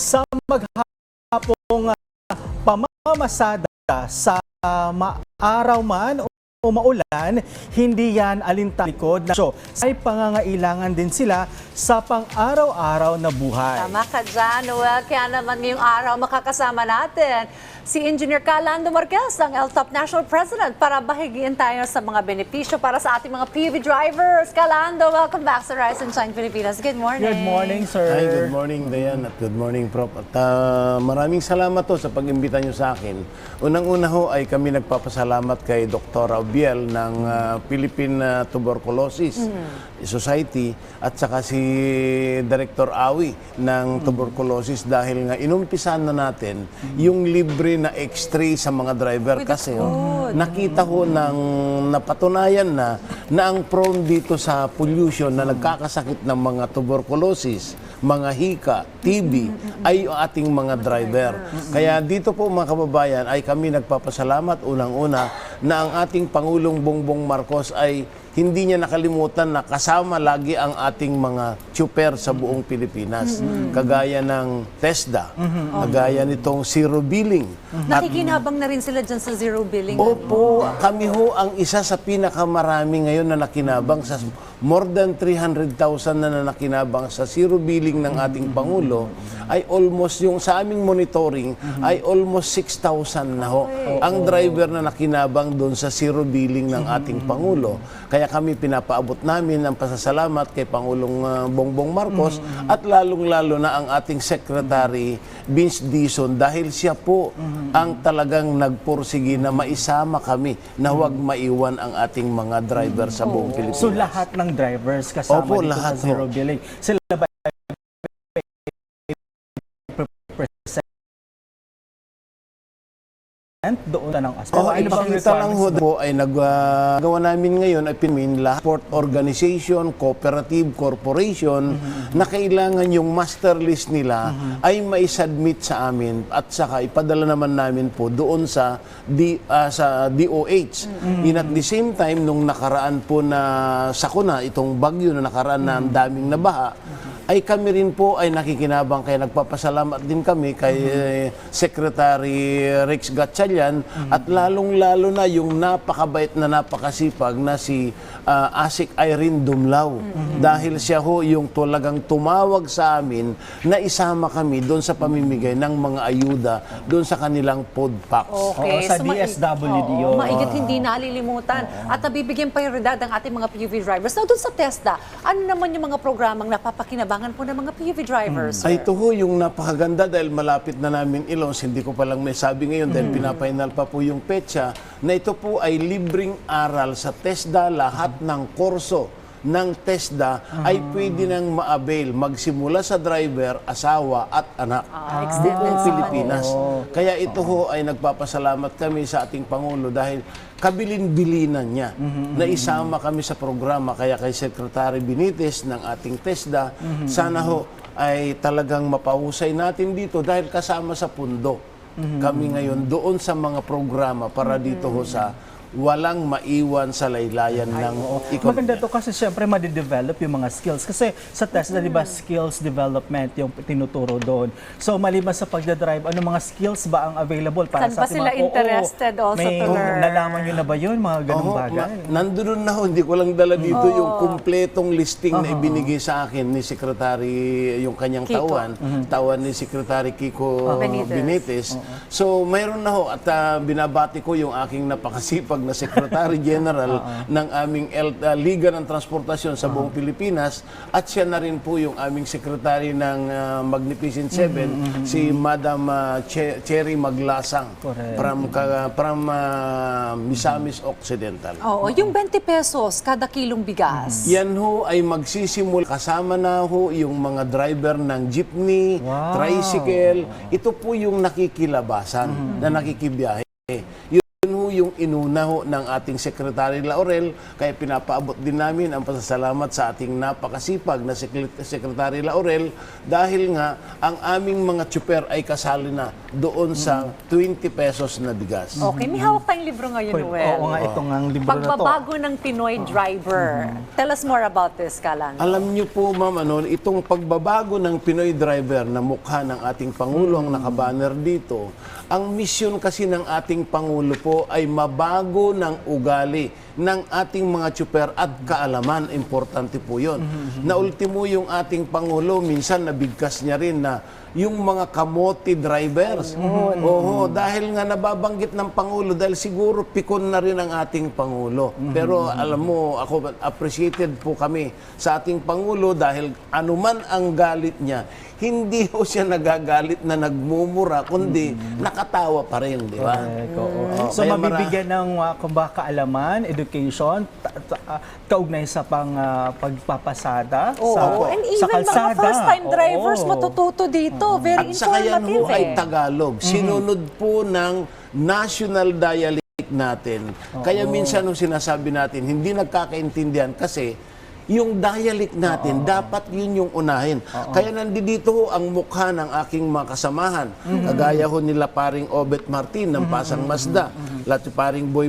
sa maghapong pamamasada sa maaraw man o maulan, hindi yan alintalikod na ay pangangailangan din sila sa pang-araw-araw na buhay. Tama ka dyan, Noel. Kaya naman ngayong araw makakasama natin si Engineer Calando Marquez, ang LTOP National President, para bahigiin tayo sa mga benepisyo para sa ating mga PUV drivers. Calando, welcome back sa Rise and Shine Pilipinas. Good morning. Good morning, sir. Hi, good morning, Dayan, at good morning, Prof. At maraming salamat to sa pag-imbita nyo sa akin. Unang-una ho ay kami nagpapasalamat kay Dr. Aubiel ng Philippine Tuberculosis Society at saka si Director Awi ng Tuberculosis dahil nga inumpisan na natin yung libre na X-ray sa mga driver kasi nakita ko ng napatunayan na ang prone dito sa pollution na nagkakasakit ng mga tuberculosis, mga hika, TB ay ating mga driver. Kaya dito po mga kababayan ay kami nagpapasalamat unang-una na ang ating Pangulong Bongbong Marcos ay hindi niya nakalimutan na kasama lagi ang ating mga tsuper sa buong Pilipinas. Kagaya ng TESDA, kagaya nitong zero billing. Nakikinabang na rin sila dyan sa zero billing. Opo, kami ho ang isa sa pinakamarami ngayon na nakinabang sa more than 300,000 na nakinabang sa zero billing ng ating Pangulo ay almost yung sa aming monitoring ay almost 6,000 na ho. Ang driver na nakinabang doon sa zero billing ng ating Pangulo. Kaya kami pinapaabot namin ang pasasalamat kay Pangulong Bongbong Marcos at lalong-lalo na ang ating Secretary Vince Dizon dahil siya po ang talagang nagpursige na maisama kami na huwag maiwan ang ating mga driver sa buong Pilipinas. So lahat ng drivers kasama Opo, dito lahat sa zero billing, sila ba doon ng aspeto? Ipakita lang ho po ay nagawa namin ngayon ay pinminla sport organization, cooperative, corporation na kailangan yung master list nila ay maisubmit sa amin at saka ipadala naman namin po doon sa DOH. In at the same time, nung nakaraan po na sakuna, itong bagyo na nakaraan na daming nabaha, ay kami rin po ay nakikinabang kaya nagpapasalamat din kami kay Secretary Rex Gatchalian at lalong-lalo na yung napakabait na napakasipag na si Asik Irene Dumlao dahil siya ho yung talagang tumawag sa amin na isama kami doon sa pamimigay ng mga ayuda doon sa kanilang food packs. Oo, sa DSWD yun. Maigit hindi nalilimutan. At nabibigyan prioridad ang ating mga PUV drivers. Now, doon sa TESDA, ano naman yung mga programang napapakinabangan po ng mga PUV drivers? Ay, ito ho yung napakaganda dahil malapit na namin Ilons. Hindi ko palang may sabi ngayon dahil pinapainal pa po yung petsa na ito po ay libreng aral sa TESDA. Lahat ng kurso ng TESDA ay pwede nang ma-avail magsimula sa driver, asawa at anak Extended buong Pilipinas. Kaya ito ho ay nagpapasalamat kami sa ating Pangulo dahil kabilin-bilinan niya na isama kami sa programa. Kaya kay Secretary Benitez ng ating TESDA, sana ho ay talagang mapahusay natin dito dahil kasama sa pundo kami ngayon doon sa mga programa para dito ho sa walang maiwan sa laylayan ng ekonomiya. Maganda to kasi siyempre madidevelop yung mga skills. Kasi sa TESDA, di ba, skills development yung tinuturo doon. So maliban sa pagdadrive, ano mga skills ba ang available para Saan sa ba ating sila mga interested also may to learn? nalaman nyo na ba yun, mga ganung bagay? Nandun na ho, hindi ko lang dala dito yung kumpletong listing na ibinigay sa akin ni Secretary, yung kanyang Kiko. tawan ni Secretary Kiko Benitez. So mayroon na ho at binabati ko yung aking napakasipag na Secretary General ng aming Liga ng Transportasyon sa buong Pilipinas at siya na rin po yung aming Secretary ng Magnificent Seven, si Madam Cherry Maglasang from Misamis Occidental. Oo, yung 20 pesos kada kilong bigas. Yan ho ay magsisimula. Kasama na ho yung mga driver ng jeepney, tricycle. Ito po yung nakikilabasan na nakikibiyahe. Yun ho yung inuna ho ng ating Secretary Laurel, kaya pinapaabot din namin ang pasasalamat sa ating napakasipag na Secretary Laurel dahil nga ang aming mga tsuper ay kasali na doon sa 20 pesos na bigas. Okay, may hawak tayong libro ngayon, Noel. Oo nga, itong ang libro na to. Pagbabago ng Pinoy driver. Tell us more about this, Kalan. Alam niyo po, ma'am, itong pagbabago ng Pinoy driver na mukha ng ating Pangulo ang nakabanner dito, ang misyon kasi ng ating Pangulo po ay mabago ng ugali ng ating mga tsuper at kaalaman. Importante po yun. Na ultimo yung ating Pangulo, minsan nabigkas niya rin na yung mga kamote drivers. Oo, dahil nga nababanggit ng Pangulo, dahil siguro pikon na rin ang ating Pangulo. Pero alam mo, ako appreciated po kami sa ating Pangulo dahil anuman ang galit niya, hindi ho siya nagagalit na nagmumura, kundi nakatawa pa rin, di ba? Correct, oo. So Kaya mabibigyan ng kumbaga kaalaman, education, kaugnay sa pagpapasada sa And sa even mga kalsada. first-time drivers Oo. matututo dito. Very At saka yan informative ho ay Tagalog. Sinunod po ng national dialect natin. Kaya minsan nung sinasabi natin, hindi nagkakaintindihan kasi yung dialect natin, dapat yun yung unahin. Kaya nandito ho ang mukha ng aking mga kasamahan. Kagaya ho nila paring Obet Martin ng Pasang Mazda, paring Boy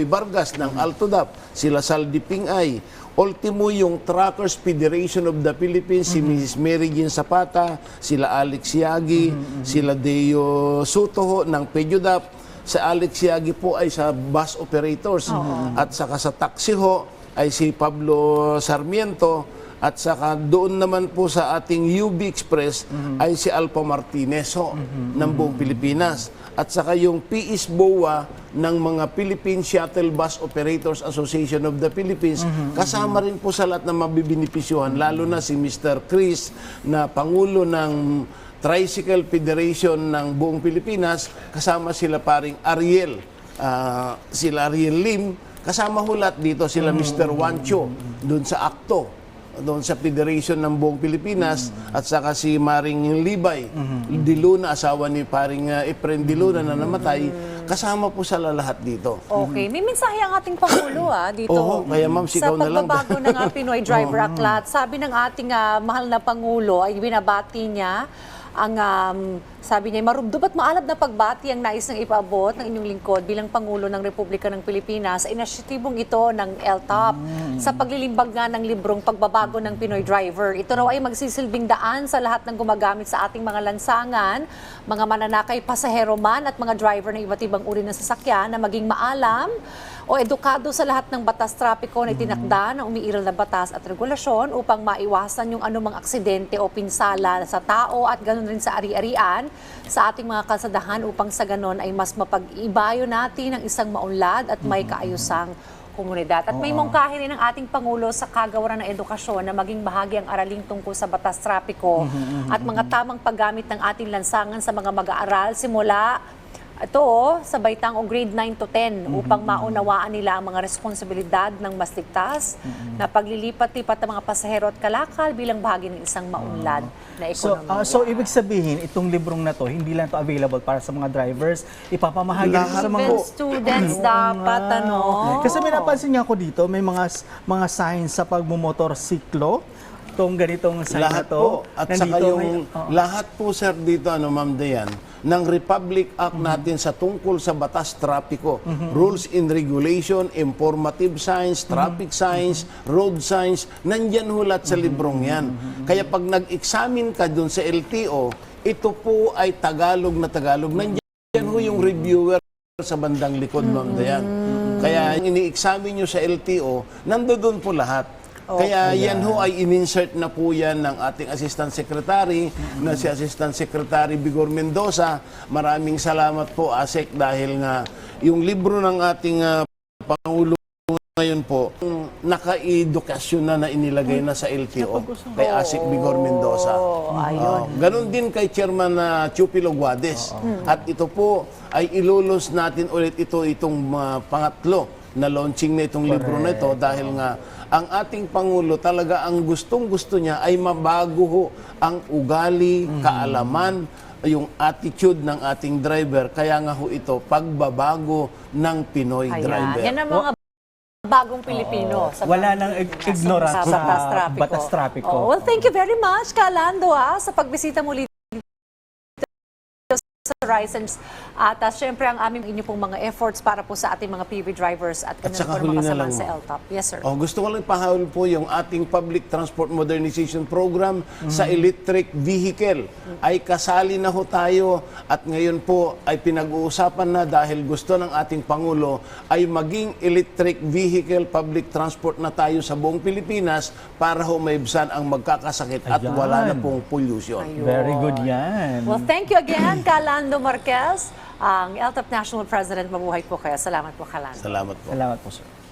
Vargas ng Altodap, sila Saldi Pingay, ultimo yung Truckers Federation of the Philippines, si Mrs. Mary Jean Zapata, sila Alex Yagi, sila Deo Soto ho ng Pejodap, sa Alex Yagi po ay sa bus operators, at saka sa taxi ho ay si Pablo Sarmiento, at saka doon naman po sa ating UB Express ay si Alpha Martinez ho, ng buong Pilipinas. At saka yung PIS BOA ng mga Philippine Shuttle Bus Operators Association of the Philippines, kasama rin po sa lahat ng mabibinipisyuhan, lalo na si Mr. Chris na Pangulo ng Tricycle Federation ng buong Pilipinas, kasama sila paring Ariel, sila Ariel Lim, kasama hulat dito sila Mr. Wancho doon sa ACTO, doon sa Federation ng buong Pilipinas, at saka si Maring Libay Diluna, asawa ni paring Efren Diluna na namatay, kasama po sa lahat dito. Okay. May mensahe ang ating Pangulo dito. Oo, kaya ma'am, sigaw na lang. Sa pagbabago ng Pinoy Driver Aklat, sabi ng ating mahal na Pangulo, ay binabati niya ang sabi niya, marubdob at maalab na pagbati ang nais ng ipaabot ng inyong lingkod bilang Pangulo ng Republika ng Pilipinas sa inisyatibong ito ng LTOP sa paglilimbag nga ng librong Pagbabago ng Pinoy Driver. Ito raw ay magsisilbing daan sa lahat ng gumagamit sa ating mga lansangan, mga mananakay, pasahero man at mga driver ng iba't ibang uri ng sasakyan na maging maalam o edukado sa lahat ng batas trapiko na itinakda ng umiiral na batas at regulasyon upang maiwasan yung anumang aksidente o pinsala sa tao at ganoon rin sa ari-arian sa ating mga kalsadahan upang sa ganon ay mas mapag-ibayo natin ang isang maunlad at may kaayusang komunidad. At may mungkahi rin ng ating Pangulo sa kagawaran ng edukasyon na maging bahagi ang araling tungkol sa batas trapiko at mga tamang paggamit ng ating lansangan sa mga mag-aaral simula ito sa baitang o grade 9 to 10 upang maunawaan nila ang mga responsibilidad ng mas ligtas na paglilipat-lipat ng mga pasahero at kalakal bilang bahagi ng isang maunlad na ekonomiya. So ibig sabihin, itong librong na to, hindi lang to available para sa mga drivers, ipapamahagi rin sa mga Even students dapat, Kasi may napansin niya ako dito, may mga signs sa pagmumotorsiklo, itong ganitong sign na Lahat to. po. At saka yung lahat po, sir, dito, Ma'am Dayan, ng Republic Act natin sa tungkol sa batas trapiko, rules and regulation, informative signs, traffic signs, road signs, nandyan hulat sa librong yan. Kaya pag nag-examine ka dun sa LTO, ito po ay Tagalog na Tagalog. Nandyan ho yung reviewer sa bandang likod, Ma'am Dayan. Kaya ini-examine nyo sa LTO, nandoon po lahat. Kaya yan ho ay in-insert na po yan ng ating Assistant Secretary na si Assistant Secretary Bigor Mendoza. Maraming salamat po, ASEC, dahil nga yung libro ng ating Pangulo ngayon po, naka-edukasyon na inilagay na sa LTO kay ASEC Bigor Mendoza. Ganon din kay Chairman Chupilo Guades. At ito po ay ilulus natin ulit itong pangatlo na launching na itong libro na ito dahil nga ang ating Pangulo talaga ang gustong-gusto niya ay mabago ho ang ugali, kaalaman, yung attitude ng ating driver. Kaya nga ho ito, pagbabago ng Pinoy Ayan. driver. Yan ang mga bagong Pilipino. Wala nang ignorance sa trapiko. batas trapiko. Oh, well, thank you very much, Kalando, sa pagbisita muli sa Horizons. At syempre, ang aming inyo pong mga efforts para po sa ating mga PV drivers at ganun saka po huli na makasama lang, sa ma'am. LTOP. Yes, sir. Gusto ko lang pahawal po yung ating Public Transport Modernization Program sa electric vehicle. Ay kasali na ho tayo at ngayon po ay pinag-uusapan na dahil gusto ng ating Pangulo ay maging electric vehicle public transport na tayo sa buong Pilipinas para ho maibsan ang magkakasakit at Ayan. wala na pong pollution. Ayun. Very good yan. Well, thank you again, Kalando Marquez, ang LTOP National President. Mabuhay po kayo. Salamat po, Kalando. Salamat po. Salamat po, sir.